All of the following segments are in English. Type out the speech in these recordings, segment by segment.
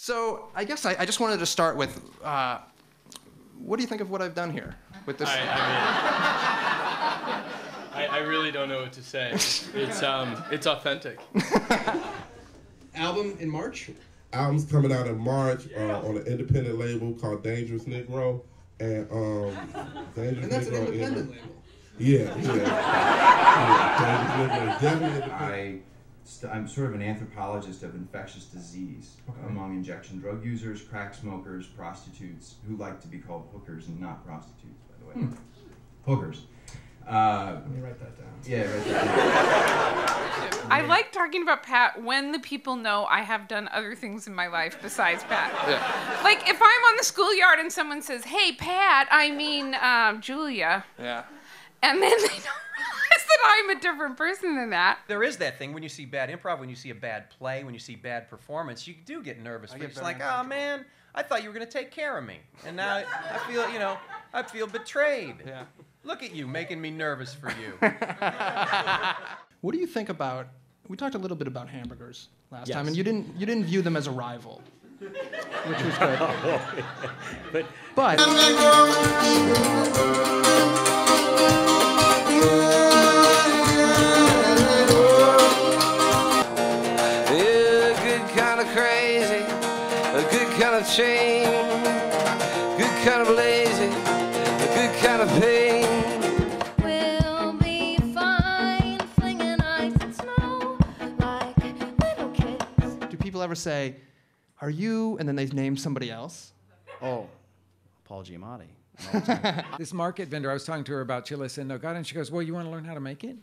So I guess I just wanted to start with, what do you think of what I've done here with this? I really don't know what to say. It's authentic. Album in March? Album's coming out in March on an independent label called Dangerous Negro. And that's Negro an independent label. Yeah. Dangerous Negro. I'm sort of an anthropologist of infectious disease among injection drug users, crack smokers, prostitutes, who like to be called hookers and not prostitutes, by the way. Hookers. Let me write that down. Yeah, write that down. I like talking about Pat when the people know I have done other things in my life besides Pat. Yeah. Like if I'm on the schoolyard and someone says, "Hey, Pat," I mean Julia. Yeah. And then they don't realize that I'm a different person than that. There is that thing when you see bad improv, when you see a bad play, when you see bad performance, you do get nervous. It's like, oh man, I thought you were gonna take care of me, and now I feel betrayed. Yeah. Look at you, making me nervous for you. What do you think about? We talked a little bit about hamburgers last Yes. time, and you didn't view them as a rival, which was good. but good kind of crazy, a good kind of chain, good kind of lazy, a good kind of pain. We'll be fine, flinging ice and snow like little kids. do people ever say, "Are you?" and then they name somebody else? Oh, Paul Giamatti. This market vendor, I was talking to her about chiles en nogada, and she goes, "Well, you want to learn how to make it?"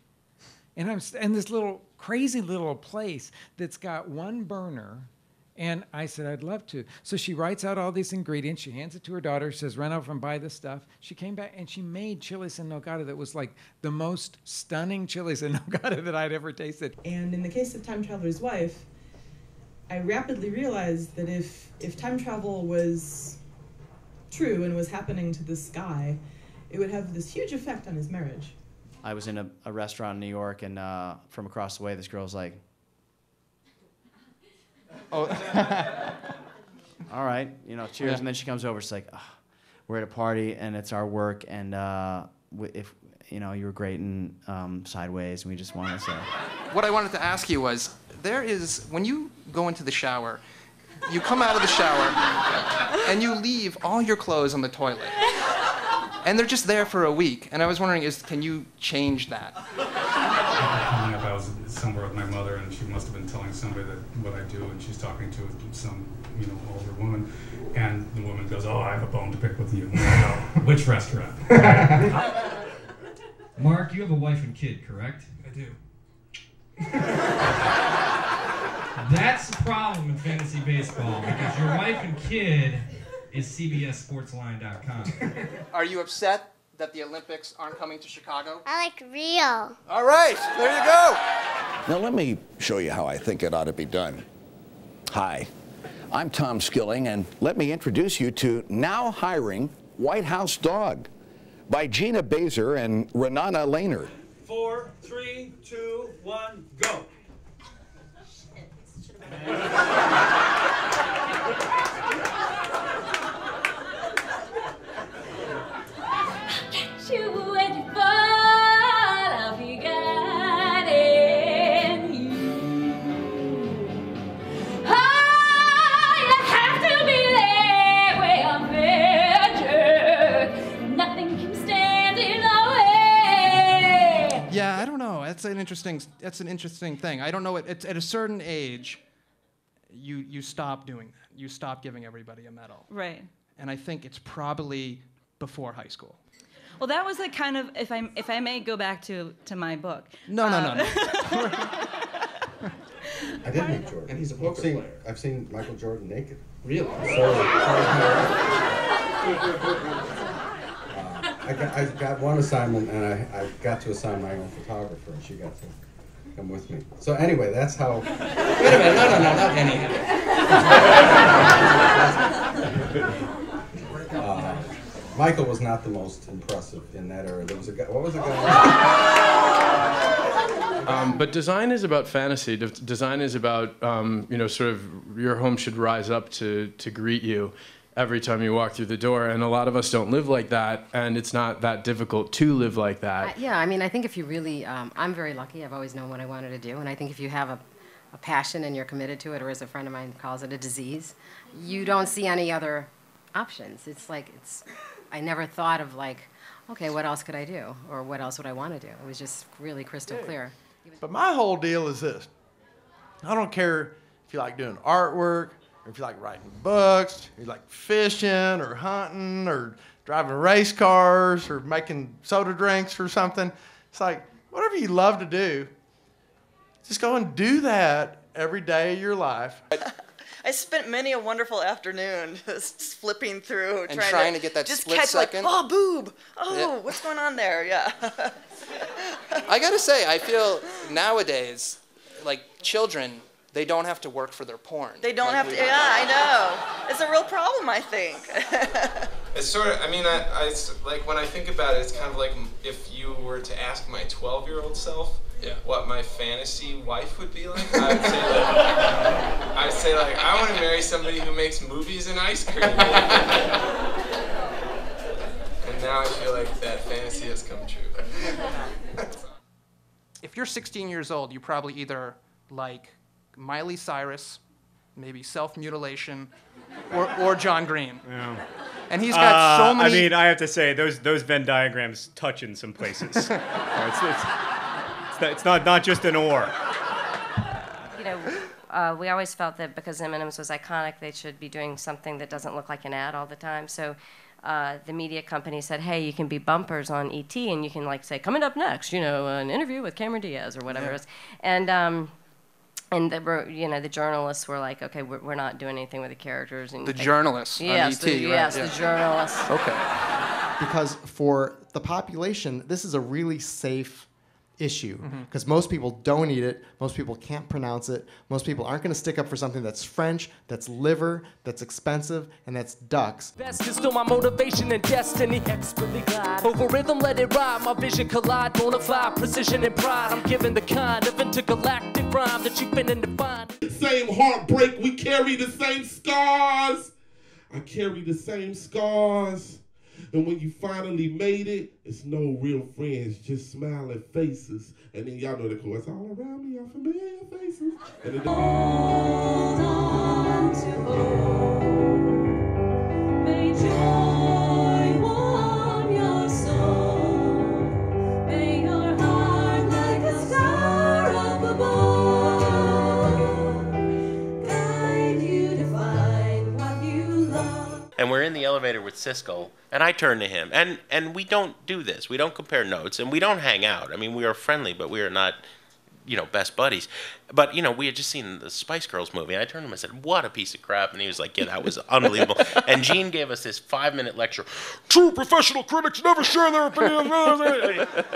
And I'm in this little crazy little place that's got one burner, and I said, "I'd love to." So she writes out all these ingredients. She hands it to her daughter. She says, "Run out and buy this stuff." She came back and she made chiles en nogada that was like the most stunning chiles en nogada that I'd ever tasted. And in the case of Time Traveler's Wife, I rapidly realized that if time travel was true and was happening to this guy, it would have this huge effect on his marriage. I was in a restaurant in New York, and from across the way, this girl's like, Oh. all right, cheers. Yeah. And then she comes over, she's like, oh, we're at a party, and it's our work, and if you were great in Sideways, and we just want to say. What I wanted to ask you was, when you go into the shower, you come out of the shower, and you leave all your clothes on the toilet. And they're just there for a week. And I was wondering, can you change that? Coming up, I was somewhere with my mother, and she must have been telling somebody that what I do, and she's talking to some, older woman, and the woman goes, "Oh, I have a bone to pick with you." And I go, "Which restaurant?" Mark, you have a wife and kid, correct? I do. That's the problem in fantasy baseball, because your wife and kid is CBSSportsline.com. Are you upset that the Olympics aren't coming to Chicago? I like Rio. All right, there you go. Now let me show you how I think it ought to be done. Hi, I'm Tom Skilling, and let me introduce you to Now Hiring White House Dog by Gina Bazer and Renana Lehner. 4, 3, 2, 1, go. You when you fall, I'll be guiding you. Oh, you have to be there where I'm measured. Nothing can stand in the way. Yeah, I don't know. That's an interesting thing. I don't know. It's at a certain age, you stop doing that. You stop giving everybody a medal. Right. And I think it's probably before high school. Well, that was a kind of, if I may go back to my book. No. I did meet Jordan. And he's a poker player. I've seen Michael Jordan naked. Really? I got one assignment, and I got to assign my own photographer, and she got to come with me. So anyway, that's how... Wait a minute, no, not any. Michael was not the most impressive in that era. There was a guy, what was the guy? But design is about fantasy. Design is about, you know, sort of your home should rise up to greet you every time you walk through the door. And a lot of us don't live like that, and it's not that difficult to live like that. Yeah, I mean, I think if you really, I'm very lucky. I've always known what I wanted to do, and I think if you have a passion and you're committed to it, or as a friend of mine calls it, a disease, you don't see any other options. It's like, I never thought of like, okay, what else could I do? Or what else would I want to do? It was just really crystal clear. But my whole deal is this. I don't care if you like doing artwork, or if you like writing books, or you like fishing, or hunting, or driving race cars, or making soda drinks or something. It's like, whatever you love to do, just go and do that every day of your life. I spent many a wonderful afternoon just flipping through, and trying to get that just split catch second. Like, oh, boob. Oh, Yeah. what's going on there? Yeah. I gotta say, I feel nowadays, like children, they don't have to work for their porn. They don't like have we to. do. Yeah, I know. It's a real problem, I think. It's sort of, I mean, I like when I think about it, it's kind of like if you were to ask my 12-year-old self what my fantasy wife would be like, I'd say like, I want to marry somebody who makes movies and ice cream. And now I feel like that fantasy has come true. If you're 16 years old, you probably either like Miley Cyrus, maybe self-mutilation, or John Green. Yeah. And he's got so many... I mean, I have to say, those Venn diagrams touch in some places. It's not just an or. You know, we always felt that because M&M's was iconic, they should be doing something that doesn't look like an ad all the time. So the media company said, hey, you can be bumpers on ET, and you can like say, coming up next, you know, an interview with Cameron Diaz or whatever it is. And the journalists were like, okay, we're not doing anything with the characters. And The journalists on yes, ET, right? yes, Yeah. the journalists. Okay. Because for the population, this is a really safe issue because most people don't eat it, most people can't pronounce it, most people aren't going to stick up for something that's French, that's liver, that's expensive, and that's ducks. Best is still my motivation and destiny. Expertly glide over rhythm, let it ride. My vision collide, bonafide, precision and pride. I'm given the kind of intergalactic rhyme that you've been in to find. Same heartbreak, we carry the same scars. I carry the same scars. And when you finally made it, it's no real friends, just smiling faces. And then y'all know the chorus, all around me are familiar faces. And then Hold on to hope. May joy warm your soul. May your heart like a star up above guide you to find what you love. And we're in the elevator with Siskel, and I turn to him, and we don't do this. We don't compare notes, and we don't hang out. I mean, we are friendly, but we are not, you know, best buddies. But, you know, we had just seen the Spice Girls movie, and I turned to him and said, what a piece of crap. And he was like, yeah, that was unbelievable. And Gene gave us this 5-minute lecture. True professional critics never share their opinions.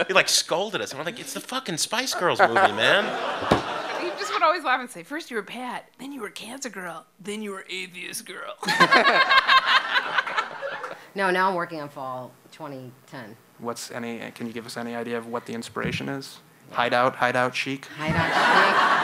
He, like, scolded us. And we're like, it's the fucking Spice Girls movie, man. You just would always laugh and say, first you were Pat, then you were Cancer Girl, then you were Atheist Girl. No, now I'm working on Fall 2010. Can you give us any idea of what the inspiration is? Hideout chic? Hideout chic.